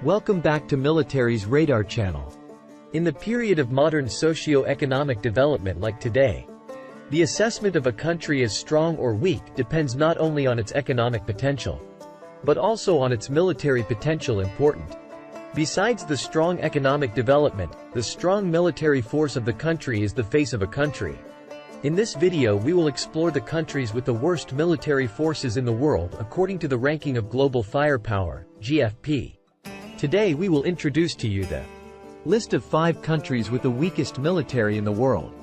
Welcome back to Military's Radar channel. In the period of modern socio-economic development like today, the assessment of a country as strong or weak depends not only on its economic potential, but also on its military potential. Important. Besides the strong economic development, the strong military force of the country is the face of a country. In this video we will explore the countries with the worst military forces in the world according to the ranking of global firepower, GFP. Today we will introduce to you the list of 5 countries with the weakest military in the world.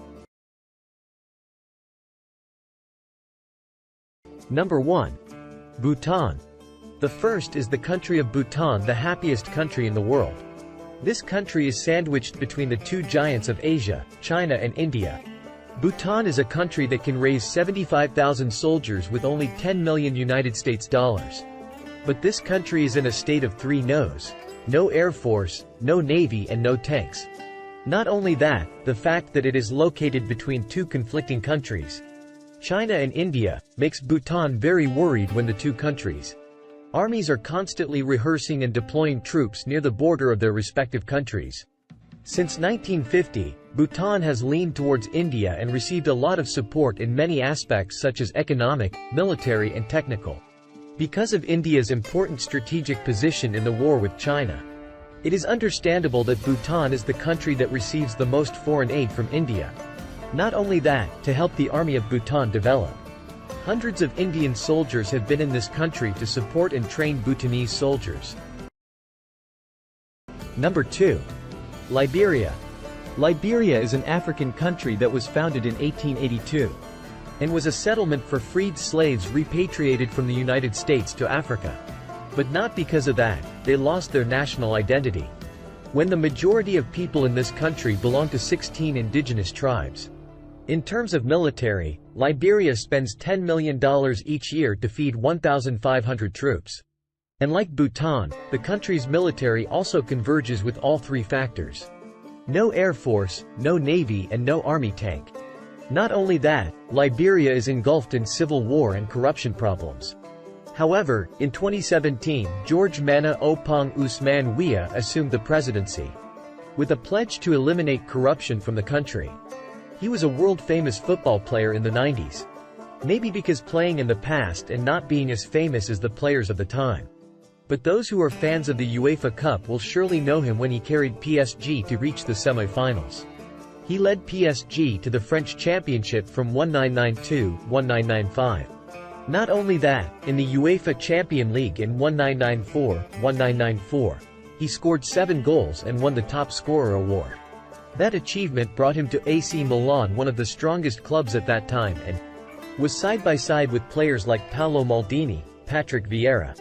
Number 1. Bhutan. The first is the country of Bhutan, the happiest country in the world. This country is sandwiched between the two giants of Asia, China and India. Bhutan is a country that can raise 75,000 soldiers with only $10 million US. But this country is in a state of 3 no's. No air force, no navy and no tanks. Not only that, the fact that it is located between two conflicting countries, China and India, makes Bhutan very worried when the two countries' armies are constantly rehearsing and deploying troops near the border of their respective countries. Since 1950, Bhutan has leaned towards India and received a lot of support in many aspects such as economic, military and technical. Because of India's important strategic position in the war with China, it is understandable that Bhutan is the country that receives the most foreign aid from India. Not only that, to help the army of Bhutan develop, hundreds of Indian soldiers have been in this country to support and train Bhutanese soldiers. Number 2. Liberia. Liberia is an African country that was founded in 1882 and was a settlement for freed slaves repatriated from the United States to Africa. But not because of that, they lost their national identity. When the majority of people in this country belong to 16 indigenous tribes. In terms of military, Liberia spends $10 million each year to feed 1,500 troops. And like Bhutan, the country's military also converges with all 3 factors. No air force, no navy and no army tank. Not only that, Liberia is engulfed in civil war and corruption problems. However, in 2017, George Mana Opong Usman Weah assumed the presidency with a pledge to eliminate corruption from the country. He was a world-famous football player in the 90s. Maybe because playing in the past and not being as famous as the players of the time. But those who are fans of the UEFA Cup will surely know him when he carried PSG to reach the semi-finals. He led PSG to the French Championship from 1992-1995. Not only that, in the UEFA Champions League in 1994-1994, he scored 7 goals and won the top scorer award. That achievement brought him to AC Milan, one of the strongest clubs at that time, and was side by side with players like Paolo Maldini, Patrick Vieira,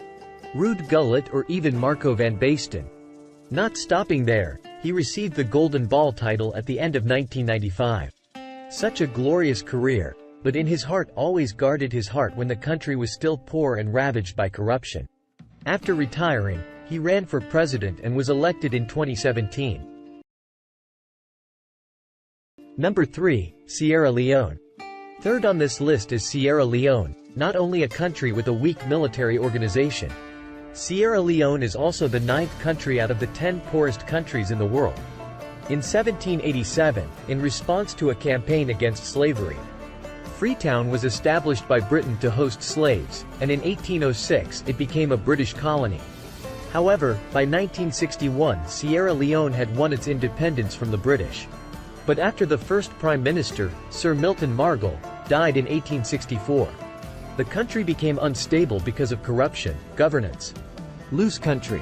Ruud Gullit or even Marco van Basten. Not stopping there, he received the Golden Ball title at the end of 1995. Such a glorious career, but in his heart always guarded his heart when the country was still poor and ravaged by corruption. After retiring, he ran for president and was elected in 2017. Number 3. Sierra Leone. Third on this list is Sierra Leone, not only a country with a weak military organization. Sierra Leone is also the 9th country out of the 10 poorest countries in the world. In 1787, in response to a campaign against slavery, Freetown was established by Britain to host slaves, and in 1806 it became a British colony. However, by 1961 Sierra Leone had won its independence from the British. But after the first Prime Minister, Sir Milton Margle, died in 1864, the country became unstable because of corruption, governance, loose country,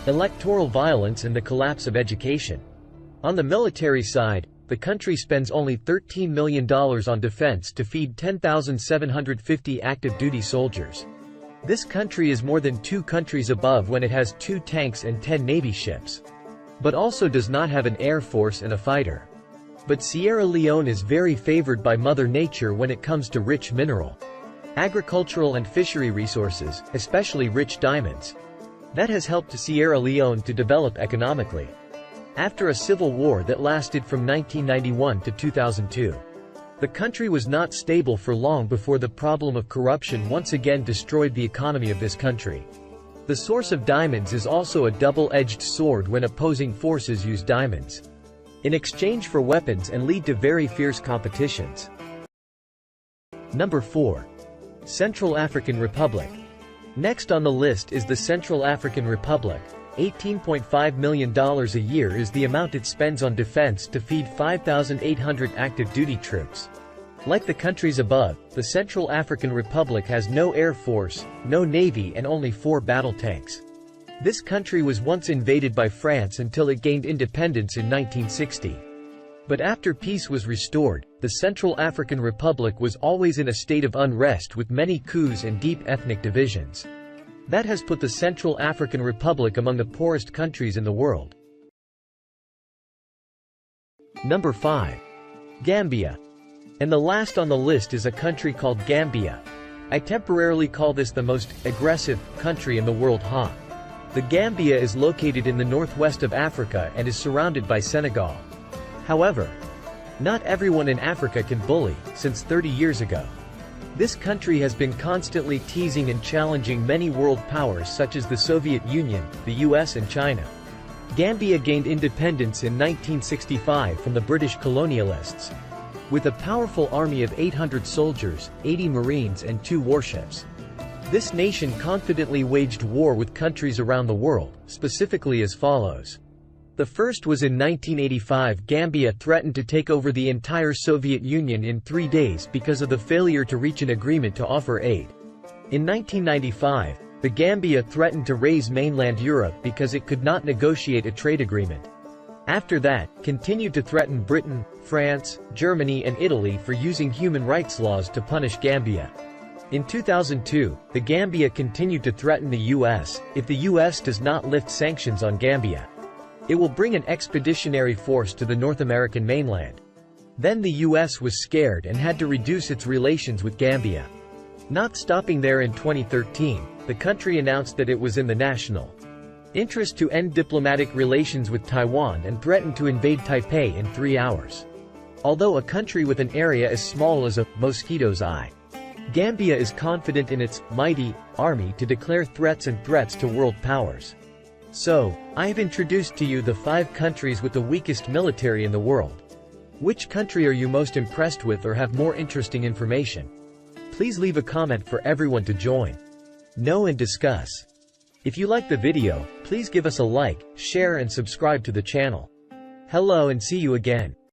electoral violence and the collapse of education. On the military side, the country spends only $13 million on defense to feed 10,750 active duty soldiers. This country is more than 2 countries above when it has 2 tanks and 10 Navy ships. But also does not have an air force and a fighter. But Sierra Leone is very favored by Mother Nature when it comes to rich mineral, agricultural and fishery resources, especially rich diamonds. That has helped Sierra Leone to develop economically. After a civil war that lasted from 1991 to 2002, the country was not stable for long before the problem of corruption once again destroyed the economy of this country. The source of diamonds is also a double-edged sword when opposing forces use diamonds in exchange for weapons and lead to very fierce competitions. Number 4. Central African Republic. Next on the list is the Central African Republic. $18.5 million a year is the amount it spends on defense to feed 5,800 active duty troops. Like the countries above, the Central African Republic has no air force, no navy and only 4 battle tanks. This country was once invaded by France until it gained independence in 1960. But after peace was restored, the Central African Republic was always in a state of unrest with many coups and deep ethnic divisions. That has put the Central African Republic among the poorest countries in the world. Number 5. Gambia. And the last on the list is a country called Gambia. I temporarily call this the most aggressive country in the world. The Gambia is located in the northwest of Africa and is surrounded by Senegal. However, not everyone in Africa can bully, since 30 years ago. This country has been constantly teasing and challenging many world powers such as the Soviet Union, the US and China. Gambia gained independence in 1965 from the British colonialists. With a powerful army of 800 soldiers, 80 marines and 2 warships. This nation confidently waged war with countries around the world, specifically as follows. The first was in 1985. Gambia threatened to take over the entire Soviet Union in 3 days because of the failure to reach an agreement to offer aid. In 1995, the Gambia threatened to raise mainland Europe because it could not negotiate a trade agreement. After that, continued to threaten Britain, France, Germany and Italy for using human rights laws to punish Gambia. In 2002, the Gambia continued to threaten the US, if the US does not lift sanctions on Gambia, it will bring an expeditionary force to the North American mainland. Then the US was scared and had to reduce its relations with Gambia. Not stopping there, in 2013, the country announced that it was in the national interest to end diplomatic relations with Taiwan and threatened to invade Taipei in 3 hours. Although a country with an area as small as a mosquito's eye, Gambia is confident in its mighty army to declare threats to world powers. So, I have introduced to you the 5 countries with the weakest military in the world. Which country are you most impressed with or have more interesting information? Please leave a comment for everyone to join, know and discuss. If you like the video, please give us a like, share and subscribe to the channel. Hello and see you again.